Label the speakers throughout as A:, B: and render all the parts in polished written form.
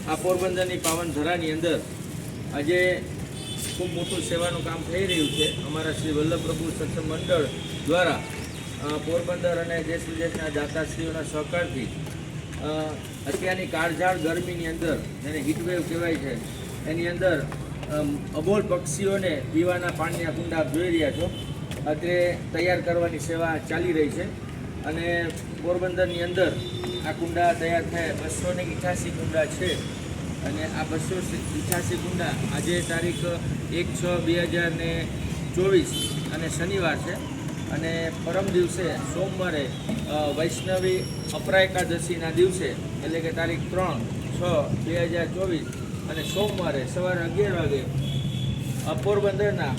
A: આ પોરબંદરની પાવન ધરાની અંદર આજે ખૂબ મોટું સેવાનું કામ થઈ રહ્યું છે. અમારા શ્રી વલ્લભપ્રભુ સત્સંગ મંડળ દ્વારા પોરબંદર અને દેશ વિદેશના દાતાશ્રીઓના સહકારથી અત્યારની કાળઝાળ ગરમીની અંદર જેને હીટવેવ કહેવાય છે એની અંદર અબોલ પક્ષીઓને પીવાના પાણીના કુંડા આપ જોઈ રહ્યા છો. તે તૈયાર કરવાની સેવા ચાલી રહી છે અને પોરબંદરની અંદર આ કુંડા તૈયાર થયા 288 કુંડા છે અને આ 288 કુંડા આજે તારીખ 1/6/2024 અને શનિવાર છે અને પરમ દિવસે સોમવારે વૈષ્ણવી અપરા એકાદશીના દિવસે એટલે કે તારીખ 3/6/2024 અને સોમવારે સવારે 11 વાગે પોરબંદરના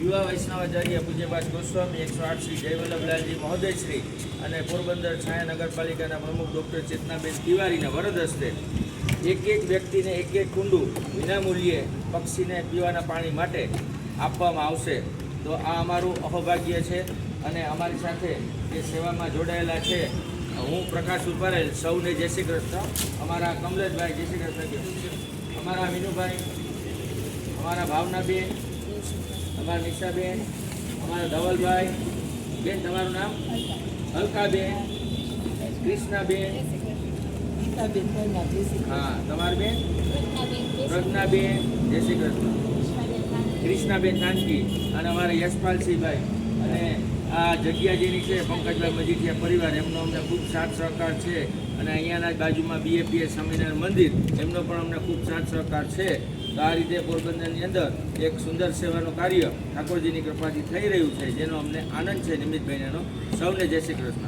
A: યુવા વૈષ્ણવાચાર્ય પૂજ્યપાદ ગોસ્વામી 108 શ્રી જયવલ્લભલાલજી મહોદયશ્રી અને પોરબંદર છાયા નગરપાલિકાના પ્રમુખ ડૉક્ટર ચેતનાબેન તિવારીના વરદ હસ્તે એક વ્યક્તિને એક કુંડું વિનામૂલ્યે પક્ષીને પીવાના પાણી માટે આપવામાં આવશે. તો આ અમારું અહોભાગ્ય છે અને અમારી સાથે જે સેવામાં જોડાયેલા છે હું પ્રકાશ ઉપારેલ સૌને જય શ્રી કૃષ્ણ. અમારા કમલેશભાઈ જય શ્રી કૃષ્ણ, અમારા વિનુભાઈ, અમારા ભાવનાબેન, અમારા નિશાબેન, અમારા ધવલભાઈ બેન, તમારું નામ હલકાબેન, કૃષ્ણાબેન, હા તમારી બેન પ્રજ્ઞાબેન જય શ્રી કૃષ્ણ, કૃષ્ણાબેન કાનકી અને અમારા યશપાલસિંહભાઈ અને આ જગ્યા જેની છે પંકજભાઈ મજીઠિયા પરિવાર એમનો અમને ખૂબ સાથ સહકાર છે અને અહીંયાના જ બાજુમાં BAPS સ્વામિનારાયણ મંદિર એમનો પણ અમને ખૂબ સાથ સહકાર છે. તો આ રીતે પોરબંદરની અંદર એક સુંદર સેવાનું કાર્ય ઠાકોરજીની કૃપાથી થઈ રહ્યું છે જેનો અમને આનંદ છે. નિમિત્તભાઈનો સૌને જય શ્રી કૃષ્ણ.